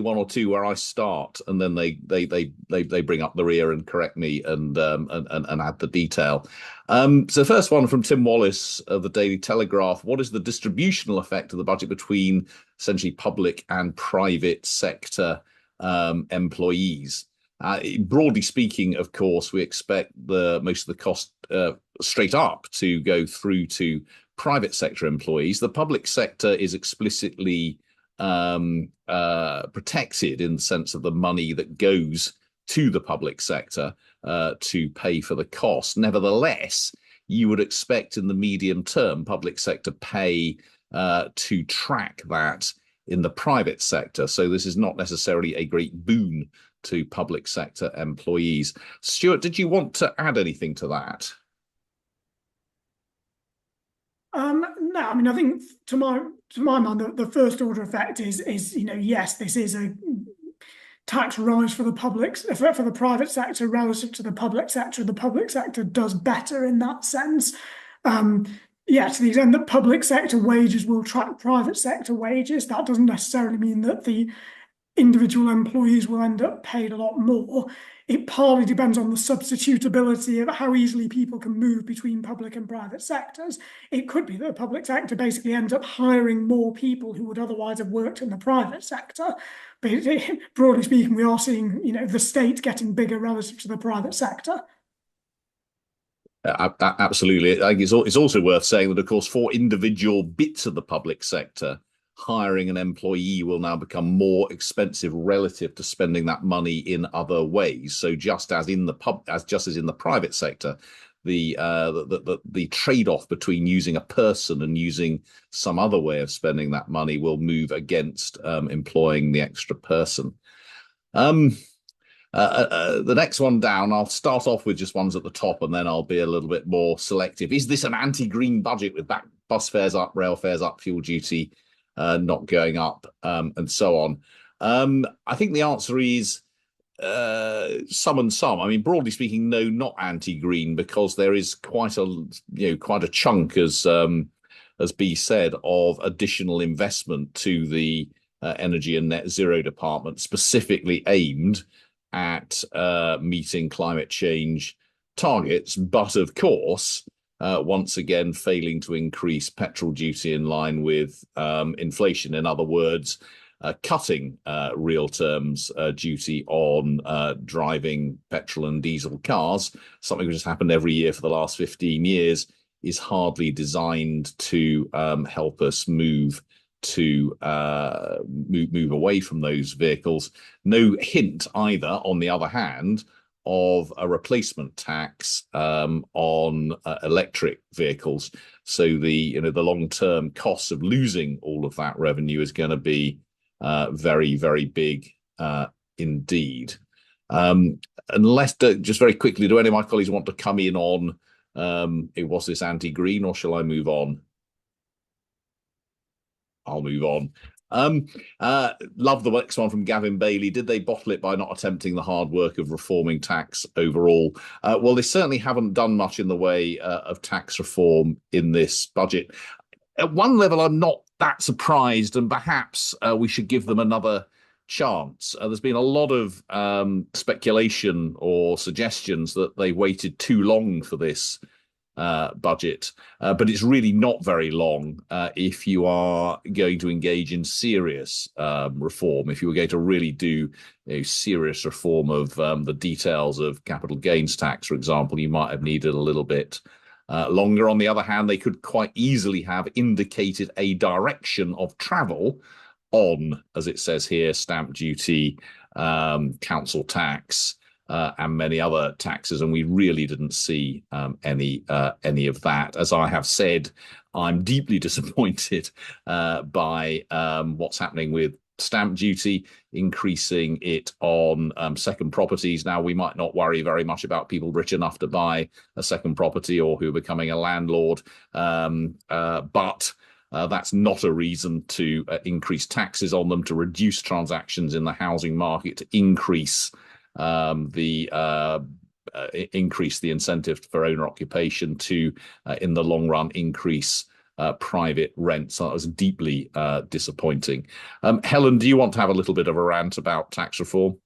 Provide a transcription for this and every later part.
one or two where I start, and then they bring up the rear and correct me and add the detail. So first one from Tim Wallace of the Daily Telegraph: what is the distributional effect of the budget between essentially public and private sector employees? Broadly speaking, of course, we expect most of the cost straight up to go through to private sector employees. The public sector is explicitly protected in the sense of the money that goes to the public sector to pay for the cost. Nevertheless, you would expect in the medium term public sector pay to track that in the private sector. So this is not necessarily a great boon to public sector employees. Stuart, did you want to add anything to that? No, I mean, I think to my mind, the first order effect is yes, this is a tax rise for the for the private sector relative to the public sector. The public sector does better in that sense. Yeah, to the extent that public sector wages will track private sector wages, that doesn't necessarily mean that the individual employees will end up paid a lot more. It partly depends on the substitutability of how easily people can move between public and private sectors. It could be that the public sector basically ends up hiring more people who would otherwise have worked in the private sector. But broadly speaking, we are seeing, the state getting bigger relative to the private sector. Absolutely. I think it's also worth saying that, of course, for individual bits of the public sector, hiring an employee will now become more expensive relative to spending that money in other ways. So just as in the private sector, the trade-off between using a person and using some other way of spending that money will move against employing the extra person. The next one down, I'll start off with just ones at the top and then I'll be a little bit more selective. Is this an anti-green budget with bus fares up, rail fares up, fuel duty not going up, and so on? I think the answer is some and some. I mean, broadly speaking, no, not anti-green, because there is quite a chunk, as B said, of additional investment to the energy and net zero department, specifically aimed at meeting climate change targets, but of course, once again, failing to increase petrol duty in line with inflation. In other words, cutting real terms duty on driving petrol and diesel cars, something which has happened every year for the last 15 years, is hardly designed to help us move away from those vehicles. No hint either, on the other hand, of a replacement tax on electric vehicles. So the long-term costs of losing all of that revenue is going to be very, very big indeed. Unless, just very quickly, do any of my colleagues want to come in on was this anti-green, or shall I move on? I'll move on. Love the next one from Gavin Bailey. Did they bottle it by not attempting the hard work of reforming tax overall? Well, they certainly haven't done much in the way of tax reform in this budget. At one level, I'm not that surprised, and perhaps we should give them another chance. There's been a lot of speculation or suggestions that they waited too long for this budget, but it's really not very long if you are going to engage in serious reform. If you were going to really do serious reform of the details of capital gains tax, for example, you might have needed a little bit longer. On the other hand, they could quite easily have indicated a direction of travel on, as it says here, stamp duty, council tax, and many other taxes, and we really didn't see any of that. As I have said, I'm deeply disappointed by what's happening with stamp duty, increasing it on second properties. Now, we might not worry very much about people rich enough to buy a second property or who are becoming a landlord, but that's not a reason to increase taxes on them, to reduce transactions in the housing market, to increase the incentive for owner occupation, to in the long run increase private rent. So that was deeply disappointing. Helen, do you want to have a little bit of a rant about tax reform?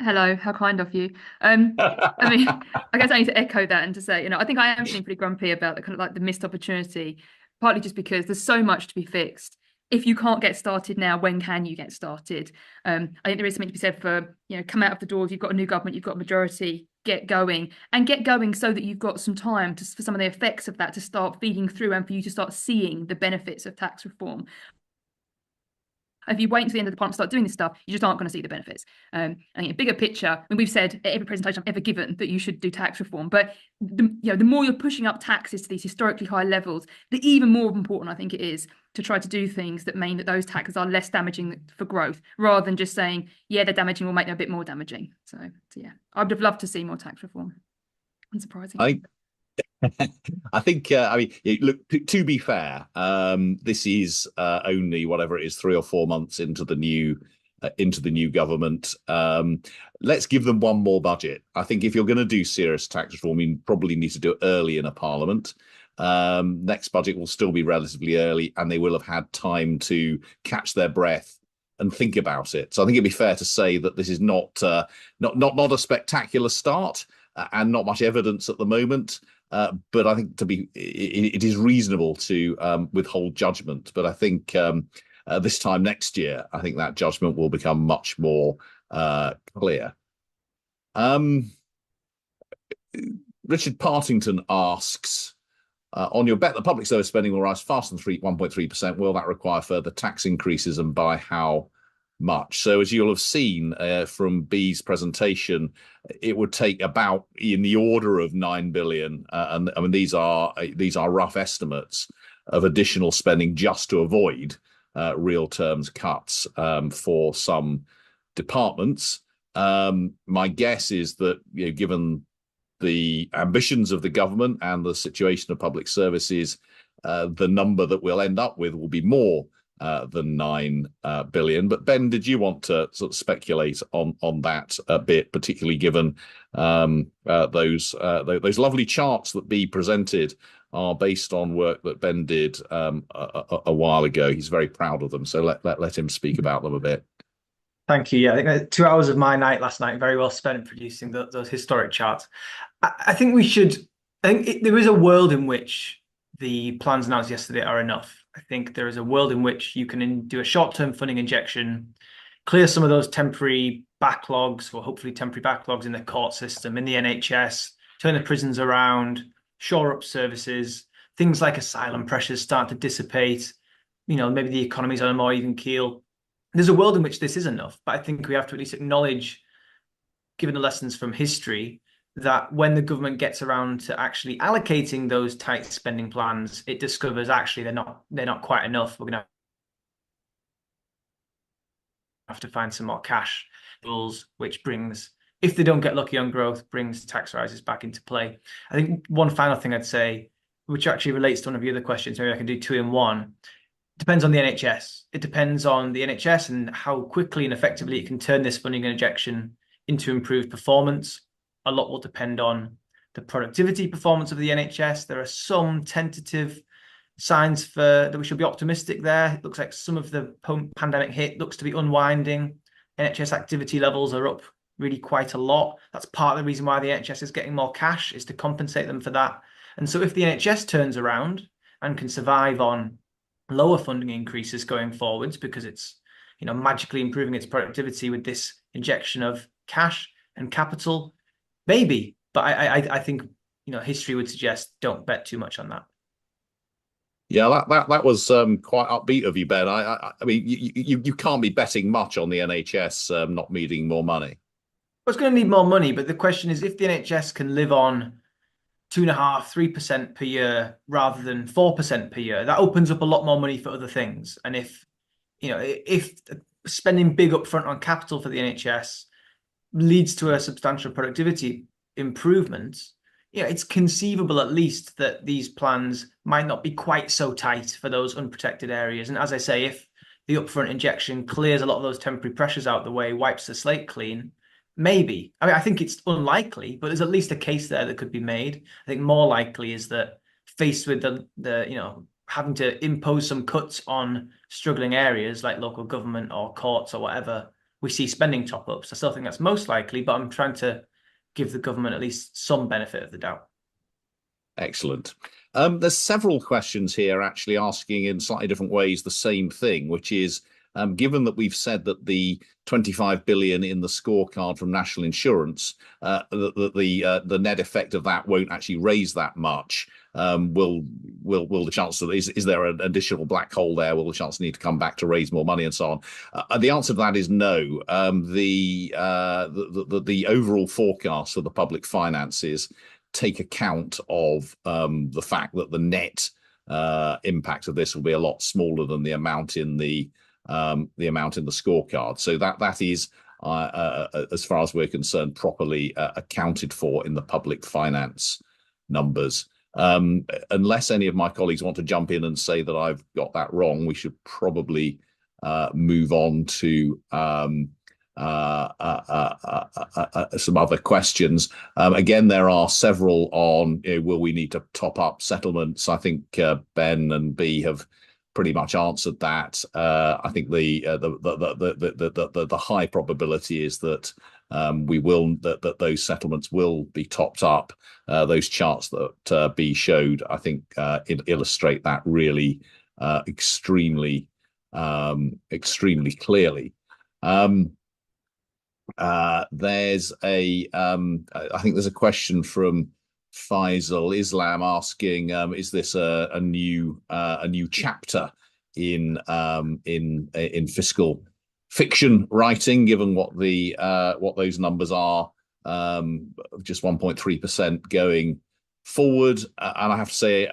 Hello, how kind of you. I mean, I guess I need to echo that and to say, I think I am feeling pretty grumpy about the kind of like the missed opportunity, partly just because there's so much to be fixed. If you can't get started now, when can you get started? I think there is something to be said for, come out of the doors, you've got a new government, you've got a majority, get going so that you've got some time for some of the effects of that to start feeding through and for you to start seeing the benefits of tax reform. If you wait until the end of the parliament to start doing this stuff, you just aren't going to see the benefits. I think a bigger picture, and we've said at every presentation I've ever given that you should do tax reform, but the more you're pushing up taxes to these historically high levels, the even more important I think it is to try to do things that mean that those taxes are less damaging for growth, rather than just saying, yeah, they're damaging, we'll make them a bit more damaging. So yeah, I would have loved to see more tax reform. Unsurprising. I think, look, to be fair, this is only whatever it is, 3 or 4 months into the new government. Let's give them one more budget. I think if you're going to do serious tax reform, you probably need to do it early in a parliament. Next budget will still be relatively early, and they will have had time to catch their breath and think about it. So I think it'd be fair to say that this is not a spectacular start, and not much evidence at the moment. But I think it is reasonable to withhold judgment. But I think this time next year, I think that judgment will become much more clear. Richard Partington asks, on your bet that public service spending will rise faster than 1.3%, will that require further tax increases, and by how much? So as you'll have seen from B's presentation, it would take about in the order of 9 billion, and I mean these are rough estimates of additional spending just to avoid real terms cuts for some departments. My guess is that, given the ambitions of the government and the situation of public services, the number that we'll end up with will be more than 9 billion. But Ben, did you want to sort of speculate on that a bit, particularly given those lovely charts that B presented are based on work that Ben did a while ago? He's very proud of them, so let him speak about them a bit. Thank you. Yeah, I think 2 hours of my night last night very well spent producing those historic charts. I think we should. There is a world in which the plans announced yesterday are enough. I think there is a world in which you can do a short-term funding injection, clear some of those temporary backlogs, or hopefully temporary backlogs in the court system, in the NHS, turn the prisons around, shore up services, things like asylum pressures start to dissipate, maybe the economy's on a more even keel. There's a world in which this is enough, but I think we have to at least acknowledge, given the lessons from history, that when the government gets around to actually allocating those tight spending plans, it discovers actually they're not quite enough. We're going to have to find some more cash rules, which brings, if they don't get lucky on growth, brings tax rises back into play. I think one final thing I'd say, which actually relates to one of the other questions, maybe I can do two in one. Depends on the NHS. It depends on the NHS and how quickly and effectively it can turn this funding injection into improved performance. A lot will depend on the productivity performance of the NHS. There are some tentative signs that we should be optimistic there. It looks like some of the pandemic hit looks to be unwinding. NHS activity levels are up really quite a lot. That's part of the reason why the NHS is getting more cash, is to compensate them for that. And so if the NHS turns around and can survive on lower funding increases going forwards, because it's magically improving its productivity with this injection of cash and capital, maybe. But I think history would suggest don't bet too much on that. Yeah, that was quite upbeat of you, Ben. I mean, you can't be betting much on the NHS not needing more money. Well, it's going to need more money, but the question is, if the NHS can live on 2.5%-3% per year rather than 4% per year, that opens up a lot more money for other things. And if spending big upfront on capital for the NHS leads to a substantial productivity improvement, it's conceivable at least that these plans might not be quite so tight for those unprotected areas. And as I say, if the upfront injection clears a lot of those temporary pressures out the way, wipes the slate clean, maybe. I mean, I think it's unlikely, but there's at least a case there that could be made. I think more likely is that faced with the having to impose some cuts on struggling areas like local government or courts or whatever, we see spending top ups. I still think that's most likely, but I'm trying to give the government at least some benefit of the doubt. Excellent. There's several questions here actually asking in slightly different ways the same thing, which is, given that we've said that the 25 billion in the scorecard from national insurance, the net effect of that won't actually raise that much. Will the Chancellor, is there an additional black hole there? Will the Chancellor need to come back to raise more money and so on? The answer to that is no. The overall forecast for the public finances take account of the fact that the net impact of this will be a lot smaller than the amount in the scorecard. So that is, as far as we're concerned, properly accounted for in the public finance numbers. Unless any of my colleagues want to jump in and say that I've got that wrong, we should probably move on to some other questions. Again, there are several on will we need to top up settlements. I think Ben and B have pretty much answered that. I think the high probability is that that those settlements will be topped up. Those charts that B showed, I think, illustrate that really extremely clearly. There's I think there's a question from Faisal Islam asking, is this a new chapter in fiscal fiction writing, given what those numbers are, just 1.3% going forward? And I have to say,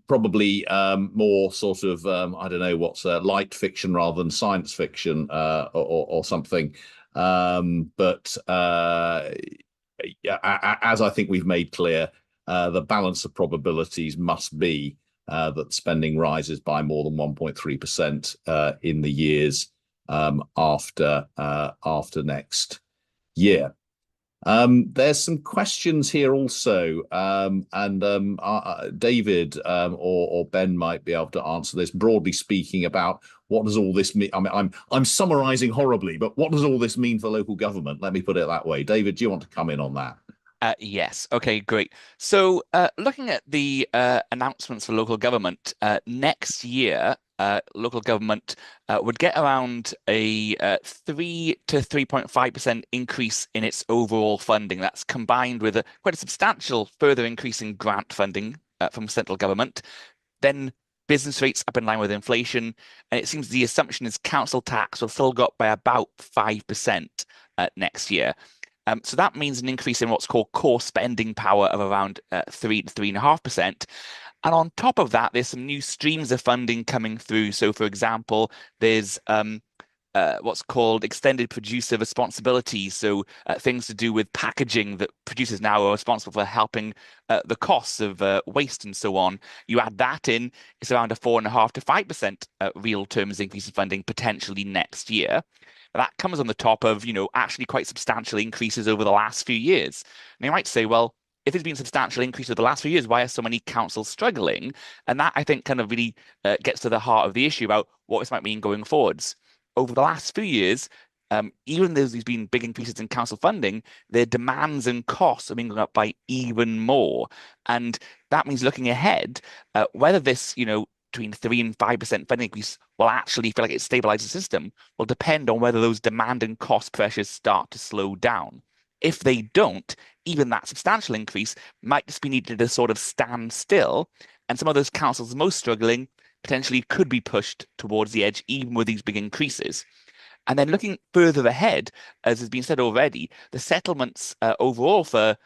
probably more sort of I don't know what's light fiction rather than science fiction or something. But as I think we've made clear, the balance of probabilities must be that spending rises by more than 1.3% in the years after next year. There's some questions here also, and David or Ben might be able to answer this. Broadly speaking, about what does all this mean? I mean, I'm summarising horribly, but what does all this mean for local government? Let me put it that way. David, do you want to come in on that? Yes. Okay, great. So looking at the announcements for local government, next year, local government would get around a 3 to 3.5% increase in its overall funding. That's combined with quite a substantial further increase in grant funding from central government. Then business rates up in line with inflation. And it seems the assumption is council tax will still go up by about 5% next year. So that means an increase in what's called core spending power of around 3 to 3.5%. And on top of that, there's some new streams of funding coming through. So, for example, there's what's called extended producer responsibility. So things to do with packaging that producers now are responsible for helping the costs of waste and so on. You add that in, it's around a 4.5 to 5% real terms increase in funding potentially next year. That comes on the top of, actually quite substantial increases over the last few years. And you might say, well, if there's been substantial increase over the last few years, why are so many councils struggling? And that, I think, kind of really gets to the heart of the issue about what this might mean going forwards. Over the last few years, even though there's been big increases in council funding, their demands and costs have been going up by even more. And that means looking ahead, whether this, between 3 and 5% funding increase will actually feel like it stabilizes the system will depend on whether those demand and cost pressures start to slow down. If they don't, even that substantial increase might just be needed to sort of stand still, and some of those councils most struggling potentially could be pushed towards the edge even with these big increases. And then looking further ahead, as has been said already, the settlements overall for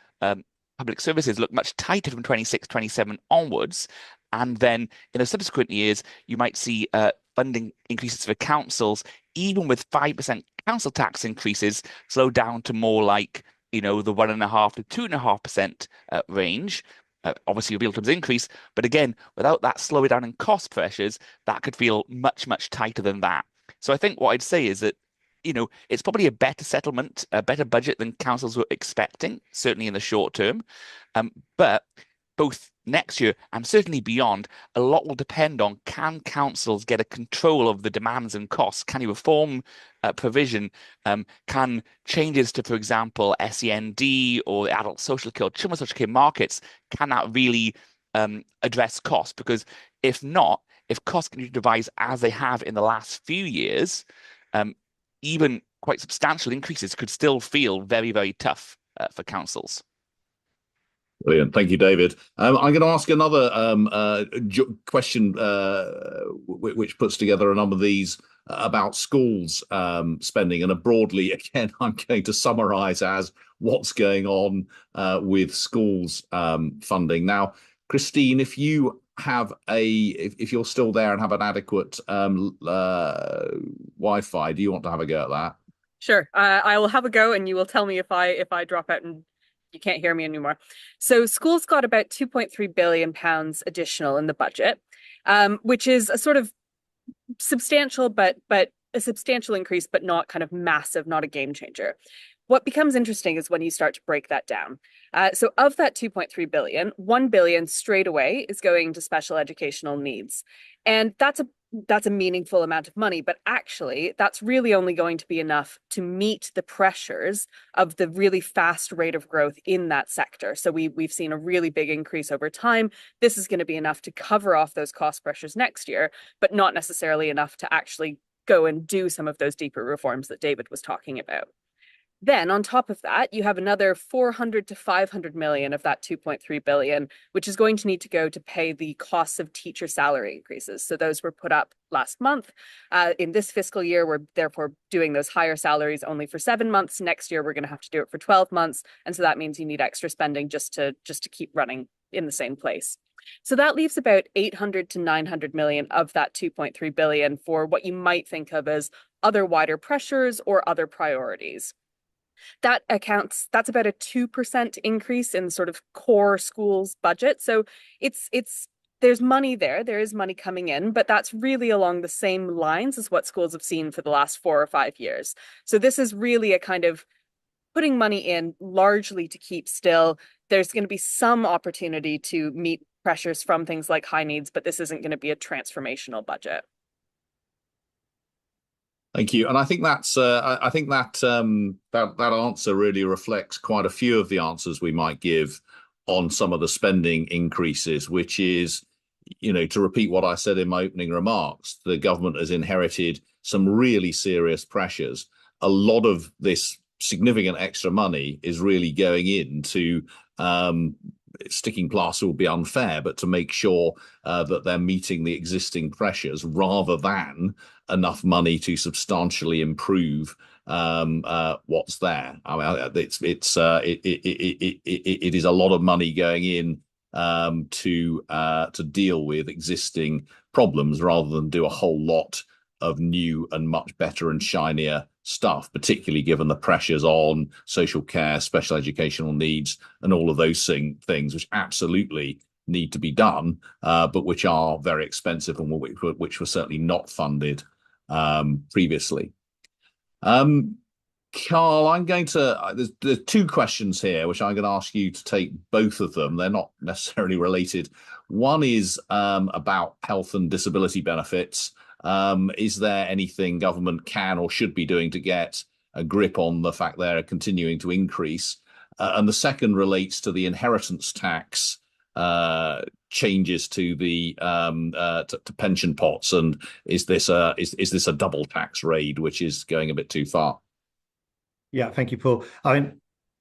public services look much tighter from 26, 27 onwards. And then in the subsequent years, you might see funding increases for councils, even with 5% council tax increases, slow down to more like, the 1.5 to 2.5% range. Obviously, real terms increase, but again, without that slowing down in cost pressures, that could feel much, much tighter than that. So I think what I'd say is that, it's probably a better settlement, a better budget than councils were expecting, certainly in the short term. But both next year and certainly beyond, a lot will depend on, can councils get a control of the demands and costs? Can you reform provision? Can changes to, for example, SEND or the adult social care, children's social care markets, can that really address costs? Because if not, if costs continue to rise as they have in the last few years, even quite substantial increases could still feel very, very tough for councils. Brilliant. Thank you, David. I'm going to ask another question, which puts together a number of these about schools spending. And broadly, again, I'm going to summarize as what's going on with schools funding. Now, Christine, if you have if you're still there and have an adequate Wi-Fi, do you want to have a go at that? Sure. I will have a go, and you will tell me if I drop out and you can't hear me anymore. So schools got about £2.3 billion additional in the budget, which is a sort of substantial, but a substantial increase, but not kind of massive, not a game changer. What becomes interesting is when you start to break that down. So of that 2.3 billion, 1 billion straight away is going to special educational needs. And that's a meaningful amount of money, but actually that's really only going to be enough to meet the pressures of the really fast rate of growth in that sector. So we've seen a really big increase over time. This is going to be enough to cover off those cost pressures next year, but not necessarily enough to actually go and do some of those deeper reforms that David was talking about. Then on top of that, you have another 400 to 500 million of that 2.3 billion, which is going to need to go to pay the costs of teacher salary increases. So those were put up last month. In this fiscal year, we're therefore doing those higher salaries only for 7 months. Next year, we're going to have to do it for 12 months. And so that means you need extra spending just to keep running in the same place. So that leaves about 800 to 900 million of that 2.3 billion for what you might think of as other wider pressures or other priorities. That's about a 2% increase in sort of core schools budget. So there's money there is money coming in, but that's really along the same lines as what schools have seen for the last 4 or 5 years. So this is really a kind of putting money in largely to keep still. There's going to be some opportunity to meet pressures from things like high needs, but this isn't going to be a transformational budget. Thank you, and I think that answer really reflects quite a few of the answers we might give on some of the spending increases, which is, to repeat what I said in my opening remarks, the government has inherited some really serious pressures. A lot of this significant extra money is really going into sticking plaster would be unfair, but to make sure that they're meeting the existing pressures rather than enough money to substantially improve what's there. I mean, it is a lot of money going in to deal with existing problems rather than do a whole lot of new and much better and shinier stuff, particularly given the pressures on social care, special educational needs, and all of those things which absolutely need to be done, but which are very expensive and which were certainly not funded previously. Carl, I'm going to, there's 2 questions here, which I'm going to ask you to take both of them. They're not necessarily related. One is about health and disability benefits. Is there anything government can or should be doing to get a grip on the fact they're continuing to increase? And the second relates to the inheritance tax changes to the to pension pots, and is this a double tax raid, which is going a bit too far? Yeah, thank you, Paul. I mean,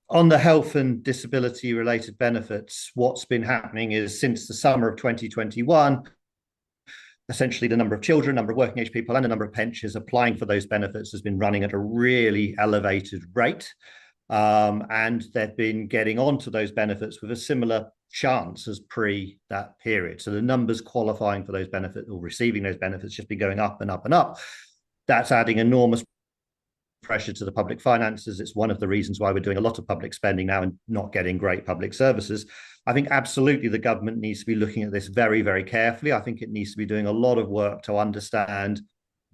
on the health and disability related benefits, what's been happening is since the summer of 2021, essentially the number of children, number of working age people, and the number of pensioners applying for those benefits has been running at a really elevated rate. And they've been getting onto those benefits with a similar chance as pre that period. So the numbers qualifying for those benefits or receiving those benefits just been going up and up and up. That's adding enormous pressure to the public finances. It's one of the reasons why we're doing a lot of public spending now and not getting great public services. I think absolutely the government needs to be looking at this very, very carefully. I think it needs to be doing a lot of work to understand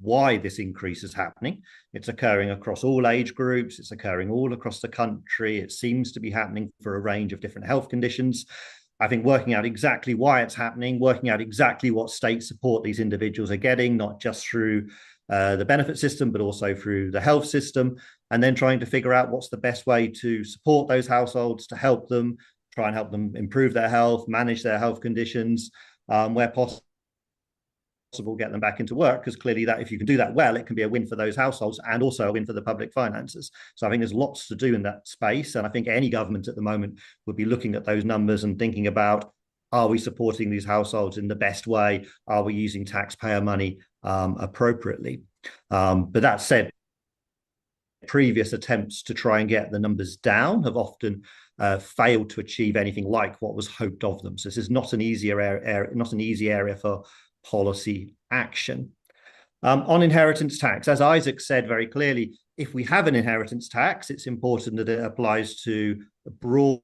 why this increase is happening. It's occurring across all age groups. It's occurring all across the country. It seems to be happening for a range of different health conditions. I think working out exactly why it's happening, working out exactly what state support these individuals are getting, not just through the benefit system, but also through the health system, and then trying to figure out what's the best way to support those households, to help them, try and help them improve their health, manage their health conditions, where possible, get them back into work, because clearly that if you can do that well, it can be a win for those households and also a win for the public finances. So I think there's lots to do in that space. And I think any government at the moment would be looking at those numbers and thinking about, are we supporting these households in the best way? Are we using taxpayer money appropriately? But that said, previous attempts to try and get the numbers down have often failed to achieve anything like what was hoped of them. So this is not an easy area for policy action. On inheritance tax, as Isaac said very clearly, if we have an inheritance tax, it's important that it applies to a broad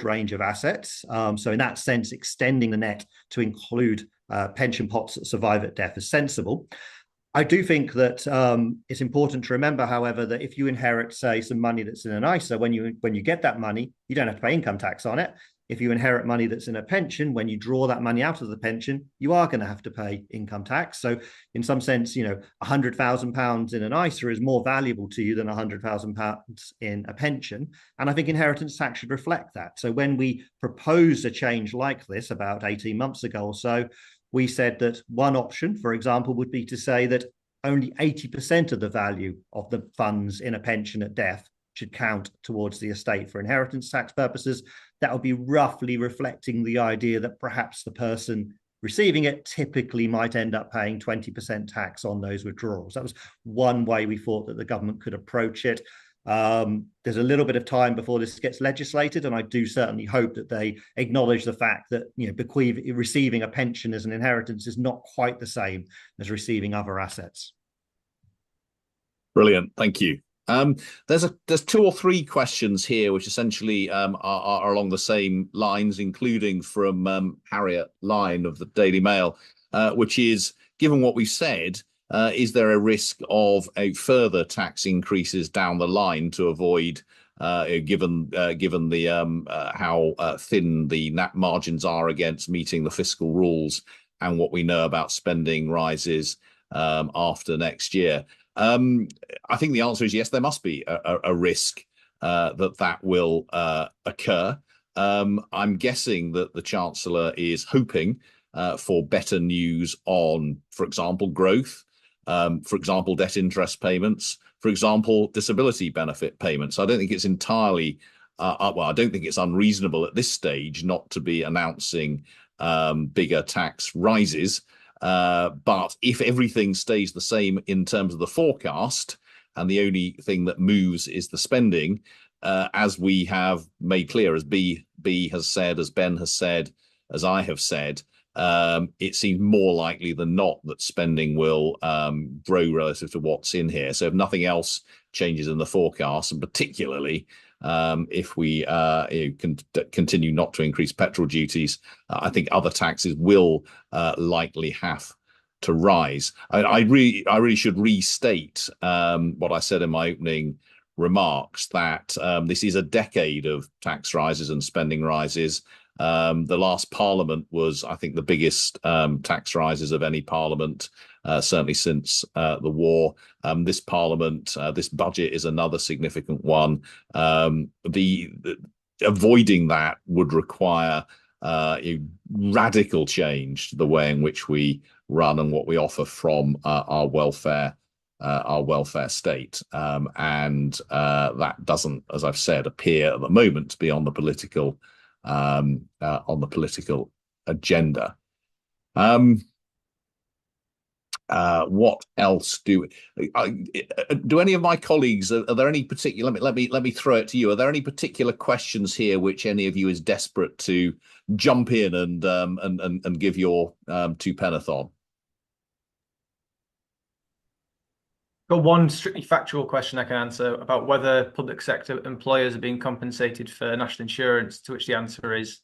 range of assets. So in that sense, extending the net to include pension pots that survive at death is sensible. I do think that it's important to remember, however, that if you inherit, say, some money that's in an ISA, when you get that money, you don't have to pay income tax on it. If you inherit money that's in a pension, when you draw that money out of the pension, you are going to have to pay income tax. So in some sense, £100,000 in an ISA is more valuable to you than £100,000 in a pension. And I think inheritance tax should reflect that. So when we proposed a change like this about 18 months ago or so, we said that one option, for example, would be to say that only 80% of the value of the funds in a pension at death should count towards the estate for inheritance tax purposes. That would be roughly reflecting the idea that perhaps the person receiving it typically might end up paying 20% tax on those withdrawals. That was one way we thought that the government could approach it. There's a little bit of time before this gets legislated, and I do certainly hope that they acknowledge the fact that receiving a pension as an inheritance is not quite the same as receiving other assets. Brilliant, thank you. There's two or three questions here which essentially are along the same lines, including from Harriet Line of the Daily Mail, which is, given what we've said, is there a risk of a further tax increases down the line to avoid, given the how thin the net margins are against meeting the fiscal rules and what we know about spending rises after next year? I think the answer is yes, there must be a risk that will occur. I'm guessing that the Chancellor is hoping for better news on, for example, growth, for example, debt interest payments, for example, disability benefit payments. I don't think it's entirely, I don't think it's unreasonable at this stage not to be announcing bigger tax rises. But if everything stays the same in terms of the forecast, and the only thing that moves is the spending, as we have made clear, as B has said, as Ben has said, as I have said, it seems more likely than not that spending will grow relative to what's in here. So if nothing else changes in the forecast, and particularly if we continue not to increase petrol duties, I think other taxes will likely have to rise. I really should restate what I said in my opening remarks, that this is a decade of tax rises and spending rises. The last parliament was, I think, the biggest tax rises of any parliament, certainly since the war. This parliament, this budget is another significant one. Avoiding that would require a radical change to the way in which we run and what we offer from our welfare state, and that doesn't, as I've said, appear at the moment to be on the political agenda. What else do any of my colleagues, are there any particular, let me throw it to you, are there any particular questions here which any of you is desperate to jump in and give your two penneth on? Got one strictly factual question I can answer about whether public sector employers are being compensated for national insurance, to which the answer is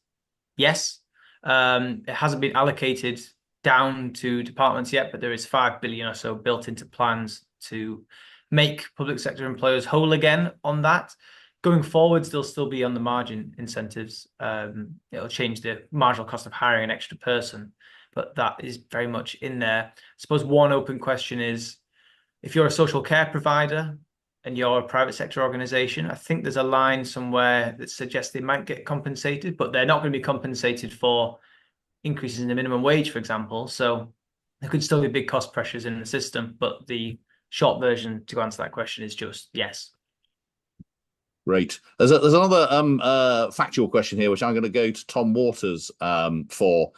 yes. It hasn't been allocated down to departments yet, but there is 5 billion or so built into plans to make public sector employers whole again on that. Going forwards, there'll still be on the margin incentives. It'll change the marginal cost of hiring an extra person, but that is very much in there. I suppose one open question is, if you're a social care provider and you're a private sector organization, I think there's a line somewhere that suggests they might get compensated, but they're not going to be compensated for increases in the minimum wage, for example. So there could still be big cost pressures in the system, but the short version to answer that question is just yes. Great. There's another factual question here, which I'm going to go to Tom Waters for.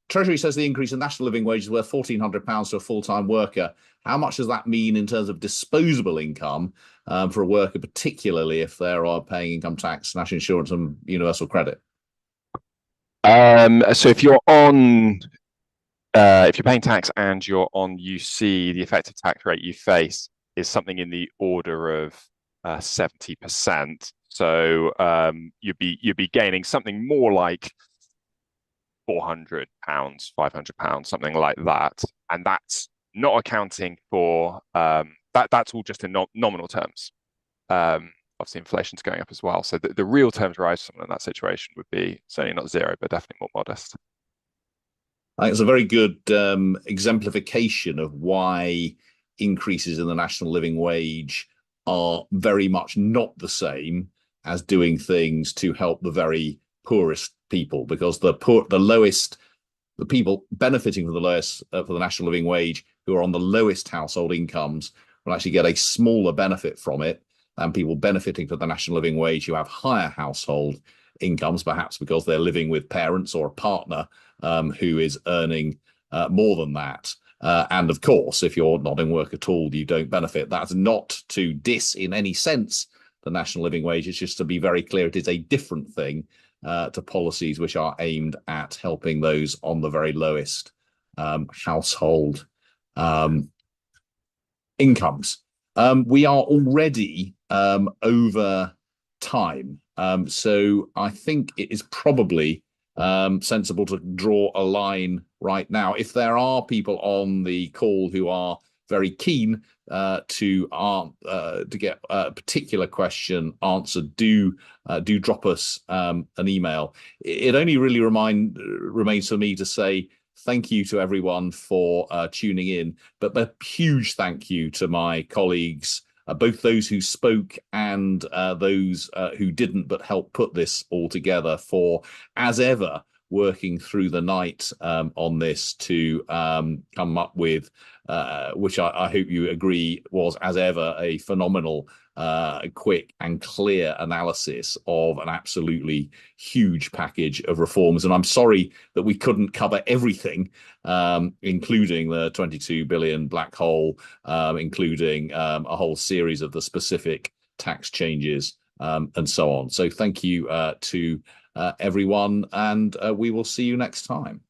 Treasury says the increase in national living wage is worth £1,400 to a full-time worker. How much does that mean in terms of disposable income for a worker, particularly if they are paying income tax, national insurance, and universal credit? So if you're paying tax and you're on UC, the effective tax rate you face is something in the order of 70%. So you'd be gaining something more like £400, £500, something like that, and that's not accounting for that's all just in nominal terms. Obviously, inflation's going up as well, so the real terms rise. Someone in that situation would be certainly not zero, but definitely more modest. I think it's a very good exemplification of why increases in the national living wage are very much not the same as doing things to help the very poorest people, because the people benefiting from the lowest for the national living wage, who are on the lowest household incomes, will actually get a smaller benefit from it than people benefiting from the national living wage who have higher household incomes, perhaps because they're living with parents or a partner who is earning more than that. And of course, if you're not in work at all, you don't benefit. That's not to diss in any sense the national living wage. It's just to be very clear, it is a different thing to policies which are aimed at helping those on the very lowest household incomes. We are already over time. So I think it is probably sensible to draw a line right now. If there are people on the call who are very keen to get a particular question answered, do drop us an email. It only really remains for me to say thank you to everyone for tuning in, but a huge thank you to my colleagues, both those who spoke and those who didn't but helped put this all together, for, as ever, working through the night on this to come up with, which I hope you agree was, as ever, a phenomenal, quick and clear analysis of an absolutely huge package of reforms. And I'm sorry that we couldn't cover everything, including the 22 billion black hole, including a whole series of the specific tax changes and so on. So thank you to everyone, and we will see you next time.